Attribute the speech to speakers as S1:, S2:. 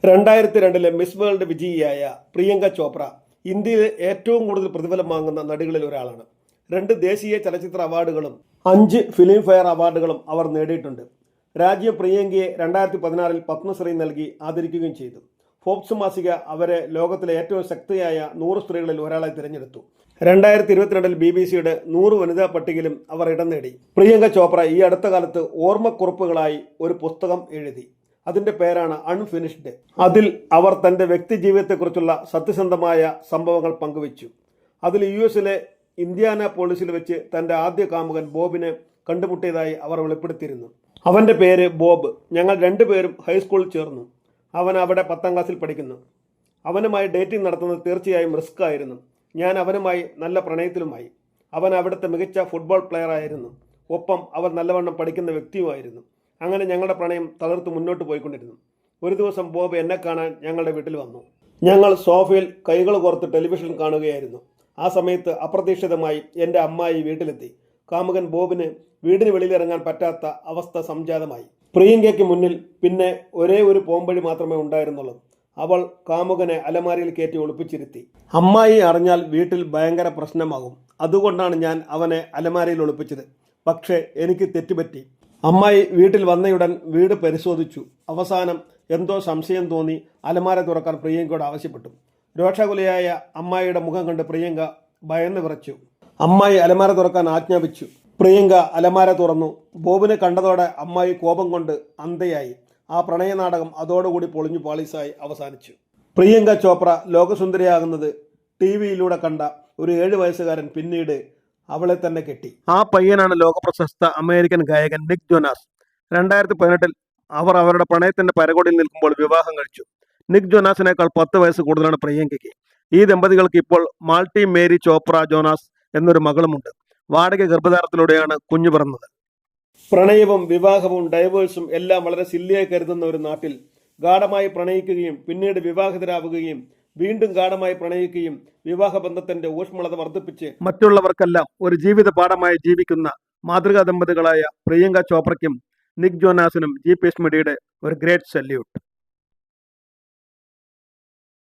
S1: 2002 miss world വിജയിയായ Priyanka Chopra ഇന്ത്യയിലെ ഏറ്റവും കൂടുതൽ പ്രതിഫലം വാങ്ങുന്ന നടികളിൽ ഒരാളാണ്. 2 ദേശീയ ചലച്ചിത്ര അവാർഡുകളും 5 ഫിലിം ഫെയർ അവാർഡുകളും അവർ നേടിയിട്ടുണ്ട്. രാജ്യം പ്രിയങ്കയെ 2016 പത്മശ്രീ നൽകി ആദരിക്കുകയും ചെയ്തു. ഫോബ്സ് മാസിക അവരെ ലോകത്തിലെ ഏറ്റവും ശക്തിയായ 100 സ്ത്രീകളിൽ ഒരാളായി തിരഞ്ഞെടുത്തു. 2022 BBC-യുടെ 100 വനിതാ പട്ടികയിലും അവർ ഇടം നേടി. പ്രിയങ്ക ചോപ്ര ഈ അടുത്ത കാലത്ത് ഓർമ്മക്കുറിപ്പുകളായി ഒരു പുസ്തകം എഴുതി. അതിന്റെ പേരാണ് അൺഫിനിഷ്ഡ്. അതിൽ അവർ തന്റെ വ്യക്തി ജീവിതത്തെക്കുറിച്ചുള്ള സത്യസന്ധമായ സംഭവങ്ങൾ പങ്കുവച്ചു. അതിൽ US-ലെ ഇന്ത്യാനാപോളിസിൽ വെച്ച് തന്റെ ആദ്യ കാമുകൻ ബോബിനെ കണ്ടുമുട്ടിയതായി അവർ വെളിപ്പെടുത്തിയിരുന്നു. അവന്റെ പേര് ബോബ്. ഞങ്ങൾ 2 പേരും ഹൈസ്കൂളിൽ ചേർന്നു. അവൻ അവിടെ 10ാം ക്ലാസ്സിൽ പഠിക്കുന്നു. അവനുമായി ഡേറ്റിംഗ് നടത്തുന്നത് തീർച്ചയായും റിസ്ക് ആയിരുന്നു. ഞാൻ അവനുമായി നല്ല പ്രണയത്തിലുമായി. അവൻ അവിടുത്തെ മികച്ച ഫുട്ബോൾ പ്ലെയർ ആയിരുന്നു. ഒപ്പം അവൻ നല്ലവണ്ണം പഠിക്കുന്ന വ്യക്തിയുമായിരുന്നു. അങ്ങനെ ഞങ്ങളുടെ പ്രണയം തളർത്ത് മുന്നോട്ട് പോയിക്കൊണ്ടിരുന്നു. ഒരു ദിവസം ബോബ് എന്നെ കാണാൻ ഞങ്ങളുടെ വീട്ടിൽ വന്നു. ഞങ്ങൾ സോഫയിൽ കൈകൾ കോർത്ത് ടെലിവിഷൻ കാണുകയായിരുന്നു. ആ സമയത്ത് അപ്രതീക്ഷിതമായി എൻ്റെ അമ്മായി വീട്ടിലെത്തി. കാമുകൻ ബോബിന് വീടിന് വെളിയിലിറങ്ങാൻ പറ്റാത്ത അവസ്ഥ സംജാതമായി. പ്രിയങ്കയ്ക്ക് മുന്നിൽ പിന്നെ ഒരേ ഒരു പോംവഴി മാത്രമേ ഉണ്ടായിരുന്നുള്ളൂ. അവൾ കാമുകനെ അലമാരിയിൽ കയറ്റി ഒളിപ്പിച്ചിരുത്തി. അമ്മായി അറിഞ്ഞാൽ വീട്ടിൽ ഭയങ്കര പ്രശ്നമാകും. അതുകൊണ്ടാണ് ഞാൻ അവനെ അലമാരിയിൽ ഒളിപ്പിച്ചത്. പക്ഷേ എനിക്ക് തെറ്റുപറ്റി. അമ്മായി വീട്ടിൽ വന്നയുടൻ വീട് പരിശോധിച്ചു. അവസാനം എന്തോ സംശയം തോന്നി അലമാര തുറക്കാൻ പ്രിയങ്കയോട് ആവശ്യപ്പെട്ടു. രോഷാകുലയായ അമ്മായിയുടെ മുഖം കണ്ട് പ്രിയങ്ക ഭയന്ന് വിറച്ചു. അമ്മായി അലമാര തുറക്കാൻ ആജ്ഞാപിച്ചു. പ്രിയങ്ക അലമാര തുറന്നു. ബോബിനെ കണ്ടതോടെ അമ്മായി കോപം കൊണ്ട് അന്ധയായി. ആ പ്രണയനാടകം അതോടുകൂടി പൊളിഞ്ഞു പാളീസായി അവസാനിച്ചു. പ്രിയങ്ക ചോപ്ര ലോകസുന്ദരിയാകുന്നത് TV-യിലൂടെ കണ്ട ഒരു 7 വയസ്സുകാരൻ പിന്നീട് അവളെ തന്നെ കെട്ടി. ആ പയ്യനാണ് ലോകപ്രശസ്ത അമേരിക്കൻ ഗായകൻ നിക് ജോനാസ്. 2018 അവർ അവരുടെ പ്രണയത്തിന്റെ പരകോടിയിൽ നിൽക്കുമ്പോൾ വിവാഹം കഴിച്ചു. നിക് ജോനാസിനേക്കാൾ 10 വയസ്സ് കൂടുതലാണ് പ്രിയങ്കയ്ക്ക്. ഈ ദമ്പതികൾക്ക് ഇപ്പോൾ മാൾട്ടി മേരി ചോപ്ര ജോനാസ് എന്നൊരു മകളുമുണ്ട്. വാടക ഗർഭധാരണത്തിലൂടെയാണ് കുഞ്ഞു പിറന്നത്. പ്രണയവും വിവാഹവും ഡൈവേഴ്സും എല്ലാം വളരെ സില്ലിയായി കരുതുന്ന ഒരു നാട്ടിൽ ഗാഢമായി പ്രണയിക്കുകയും പിന്നീട് വിവാഹിതരാവുകയും വീണ്ടും ഗാഢമായി പ്രണയിക്കുകയും വിവാഹബന്ധത്തിന്റെ ഊഷ്മളത വർദ്ധിപ്പിച്ച് മറ്റുള്ളവർക്കെല്ലാം ഒരു ജീവിത പാഠമായി ജീവിക്കുന്ന മാതൃകാ ദമ്പതികളായ പ്രിയങ്ക ചോപ്രയ്ക്കും നിക് ജോനാസിനും G Pace Media ഒരു ഗ്രേറ്റ് സല്യൂട്ട്.